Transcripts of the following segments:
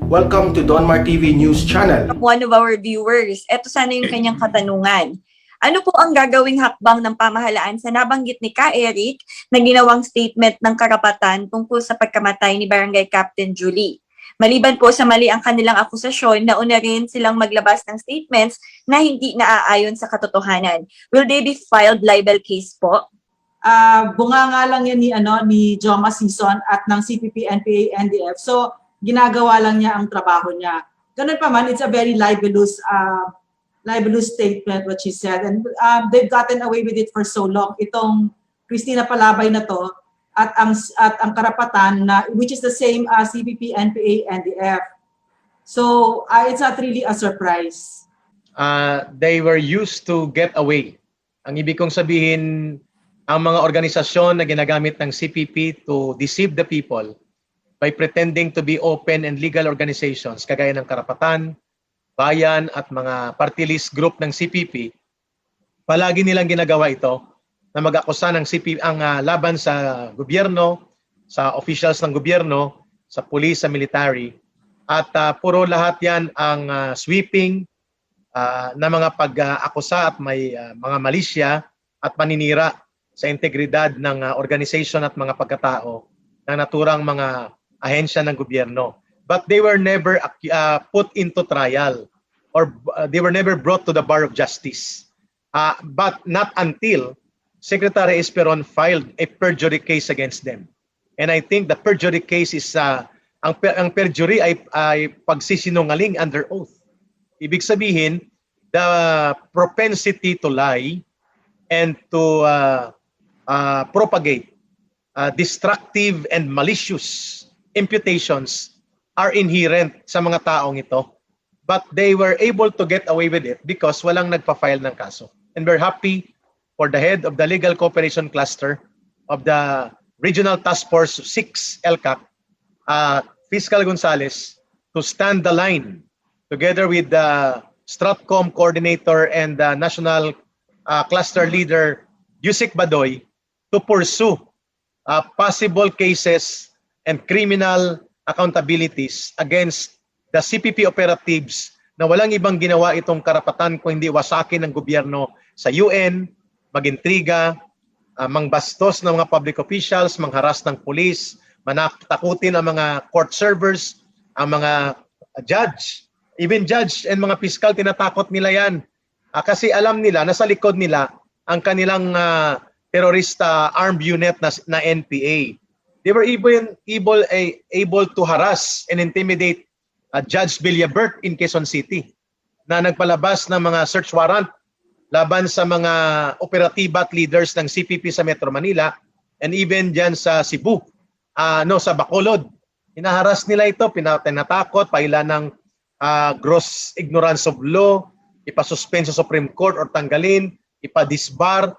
Welcome to Donmar TV News Channel. One of our viewers, eto sana yung kanyang katanungan. Ano po ang gagawing hakbang ng pamahalaan sa nabanggit ni Ka Eric na ginawang statement ng karapatan tungkol sa pagkamatay ni Barangay Captain Julie? Maliban po sa mali ang kanilang akusasyon, nauna rin silang maglabas ng statements na hindi naaayon sa katotohanan. Will they be filed libel case po? Bunganga lang yan ni Joma Season at ng CPP, NPA, NDF. So, ginagawa lang niya ang trabaho niya. Ganun pa man, it's a very libelous statement what she said. And they've gotten away with it for so long. Itong Christina Palabay na to at ang karapatan na, which is the same as CPP, NPA, NDF. So, it's not really a surprise. They were used to get away. Ang ibig kong sabihin, ang mga organisasyon na ginagamit ng CPP to deceive the people by pretending to be open and legal organizations kagaya ng Karapatan, Bayan at mga party list group ng CPP, palagi nilang ginagawa ito na mag-akusa ng CPP ang laban sa gobyerno, sa officials ng gobyerno, sa police, sa military, at puro lahat yan ang sweeping na mga pag-akusa at may mga malisya at paninira sa integridad ng organization at mga pagkatao na naturang mga ahensya ng gobyerno. But they were never put into trial or they were never brought to the bar of justice. But not until Secretary Esperon filed a perjury case against them. And I think the perjury case is, ang perjury ay pagsisinungaling under oath. Ibig sabihin, the propensity to lie and to propagate destructive and malicious imputations are inherent sa mga taong ito. But they were able to get away with it because walang nagpa-file ng kaso. And we're happy for the head of the Legal Cooperation Cluster of the Regional Task Force 6 LCAC, Fiscal Gonzales, to stand the line together with the Stratcom coordinator and the National Cluster leader, Yusik Badoy, to pursue possible cases and criminal accountabilities against the CPP operatives na walang ibang ginawa itong karapatan kung hindi wasakin ng gobyerno sa UN, magintriga, mangbastos ng mga public officials, mangharas ng pulis, manatakutin ang mga court servers, ang mga judge, even judge and mga piskal, tinatakot nila yan. Kasi alam nila, nasa likod nila ang kanilang terorista armed unit na NPA. They were able to harass and intimidate Judge Villabert in Quezon City na nagpalabas ng mga search warrant laban sa mga operatiba at leaders ng CPP sa Metro Manila and even dyan sa Cebu, sa Bacolod. Hinaharas nila ito, tinatakot, paila ng gross ignorance of law, ipasuspend sa Supreme Court or tanggalin, ipadisbar.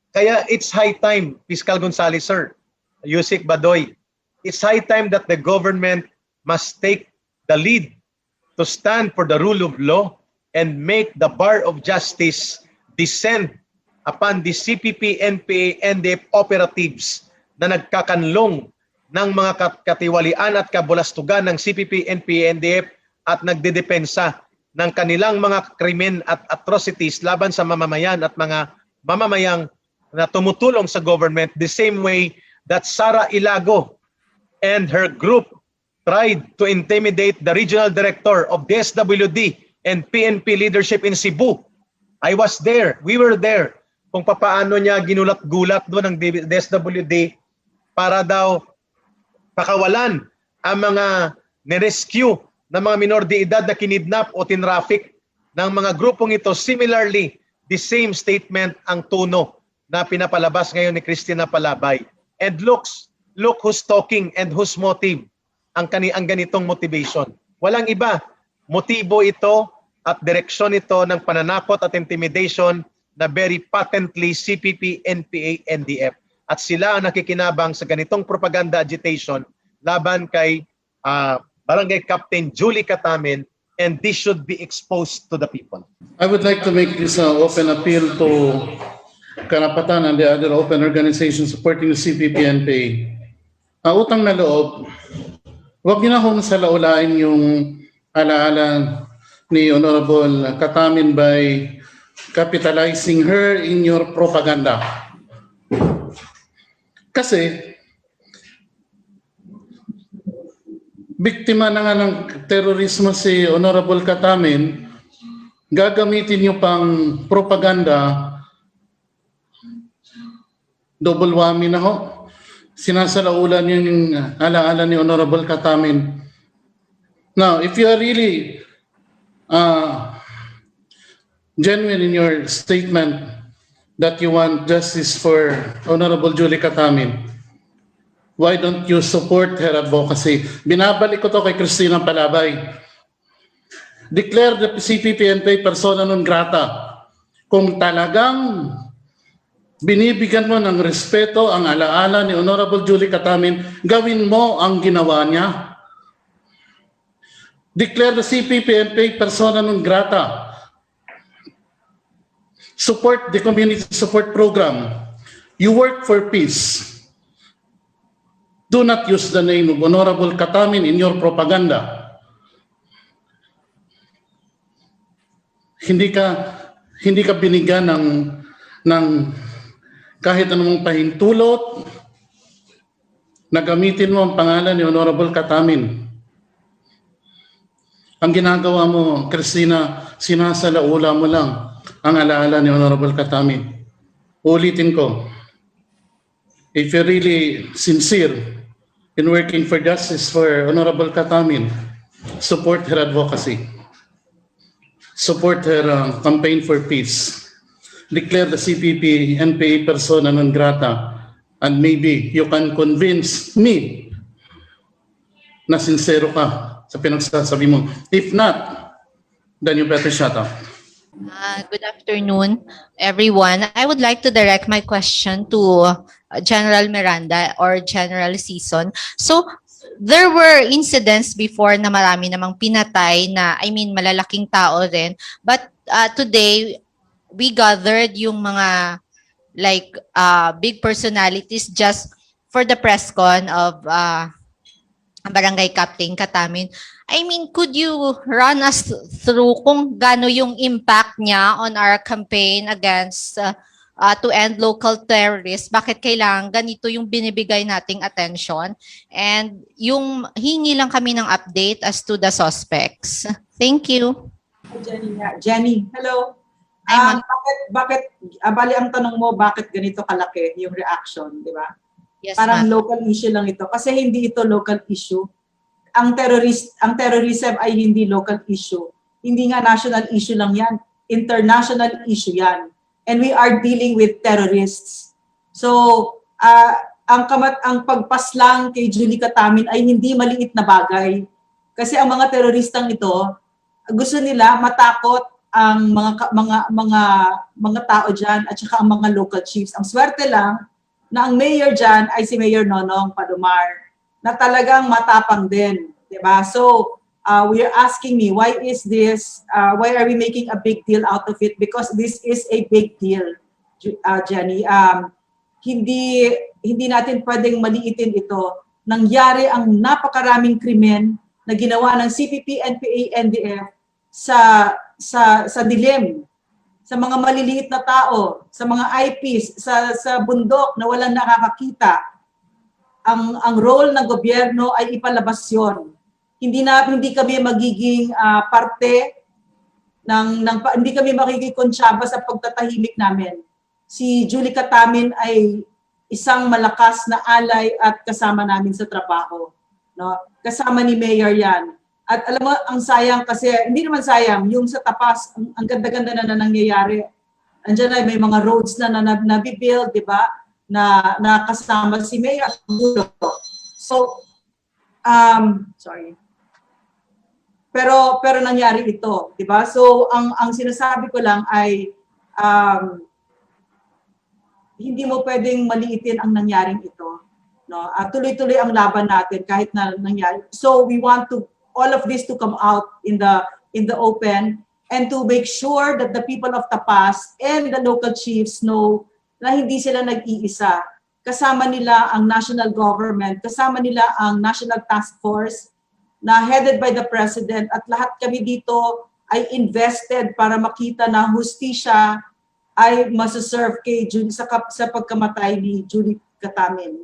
Kaya it's high time, Fiscal Gonzales, sir, Yusik Badoy, it's high time that the government must take the lead to stand for the rule of law and make the bar of justice descend upon the CPP, NPA, NDF operatives na nagkakanlong ng mga katiwalian at kabulastugan ng CPP, NPA, NDF at nagdedepensa ng kanilang mga krimen at atrocities laban sa mamamayan at mga mamamayang na tumutulong sa government the same way that Sara Ilago and her group tried to intimidate the regional director of DSWD and PNP leadership in Cebu. I was there. We were there. Kung papaano niya ginulat-gulat doon ng DSWD para daw pakawalan ang mga nirescue na mga minor de edad na kinidnap o tinraffic ng mga grupong ito. Similarly, the same statement ang tono na pinapalabas ngayon ni Christina Palabay. And look who's talking and whose motive ang ganitong motivation. Walang iba. Motibo ito at direksyon ito ng pananakot at intimidation na very patently CPP, NPA, NDF. At sila ang nakikinabang sa ganitong propaganda agitation laban kay Barangay Captain Julie Catamen, and this should be exposed to the people. I would like to make this open appeal to Karapatan and the other open organizations supporting the CPP-NPA. Utang na loob, Huwag niyo na hong salaulain yung alaala ni Honorable Katamin by capitalizing her in your propaganda. Kasi, biktima na nga ng terorismo si Honorable Katamin, gagamitin niyo pang propaganda, double whammy na ho. Sinasalaulan niyo yung alaala ni Honorable Katamin. Now, if you are really genuine in your statement that you want justice for Honorable Julie Katamin, why don't you support her advocacy? Binabalik ko to kay Cristina Palabay. Declare the CPP-NPA persona non grata. Kung talagang binibigyan mo ng respeto ang alaala ni Honorable Julie Katamin, gawin mo ang ginawa niya. Declare the CPP-NPA persona non grata. Support the community support program. You work for peace. Do not use the name of Honorable Katamin in your propaganda. Hindi ka binigyan ng kahit anong pahintulot na gamitin mo ang pangalan ni Honorable Katamin. Ang ginagawa mo, Cristina, sinasalaula mo lang ang alaala ni Honorable Katamin. Ulitin ko, if you're really sincere in working for justice for Honorable Katamin, support her advocacy. Support her campaign for peace. Declare the CPP-NPA persona non grata, and maybe you can convince me na sincero ka sa pinagsasabi mo. If not, then you better shut up. Good afternoon, everyone. I would like to direct my question to General Miranda or General Season. So, there were incidents before na marami namang pinatay na, malalaking tao rin. But today, we gathered yung mga big personalities just for the press con of Barangay Captain Katamin. Could you run us through kung gaano yung impact niya on our campaign against to end local terrorists? Bakit kailangan ganito yung binibigay nating attention? And yung hingi lang kami ng update as to the suspects. Thank you. Jenny, hello. Bali ang tanong mo, bakit ganito kalaki yung reaction, di ba? Yes, Parang ma'am. local issue lang ito. Kasi hindi ito local issue. Ang terrorism ay hindi local issue. Hindi nga national issue lang yan. International issue yan. And we are dealing with terrorists. So, ang pagpaslang kay Julie Katamin ay hindi maliit na bagay. Kasi ang mga teroristang ito, gusto nila matakot ang mga tao diyan at saka ang mga local chiefs. Ang swerte lang na ang mayor diyan ay si Mayor Nonong Padumar, na talagang matapang din, di ba? So, we are asking me, why is this, why are we making a big deal out of it? Because this is a big deal, Jenny. Hindi natin pwedeng maliitin ito. Nangyari ang napakaraming krimen na ginawa ng CPP, NPA, NDF sa dilim, sa mga maliliit na tao, sa mga IPs, sa bundok na walang nakakakita. Ang role ng gobyerno ay ipalabas yon. Hindi kami magiging parte hindi kami magiging konsyaba sa pagtatahimik namin. Si Julie Katamin ay isang malakas na alay at kasama namin sa trabaho, no? Kasama ni Mayor yan. At alam mo, ang sayang kasi, hindi naman sayang, yung sa Tapas, ang ganda-ganda na nangyayari. Andiyan ay may mga roads na nabibuild, di ba? Na kasama si Mayor. So, sorry. Pero nangyari ito, di ba? So, ang sinasabi ko lang ay hindi mo pwedeng maliitin ang nangyaring ito, no? Tuloy-tuloy ang laban natin kahit na nangyari. So, we want all of this to come out in the open and to make sure that the people of Tapas and the local chiefs know na hindi sila nag-iisa. Kasama nila ang national government, kasama nila ang National Task Force, na headed by the President at lahat kami dito ay invested para makita na hustisya ay masaserve kay Julie sa pagkamatay ni Julie Catamin.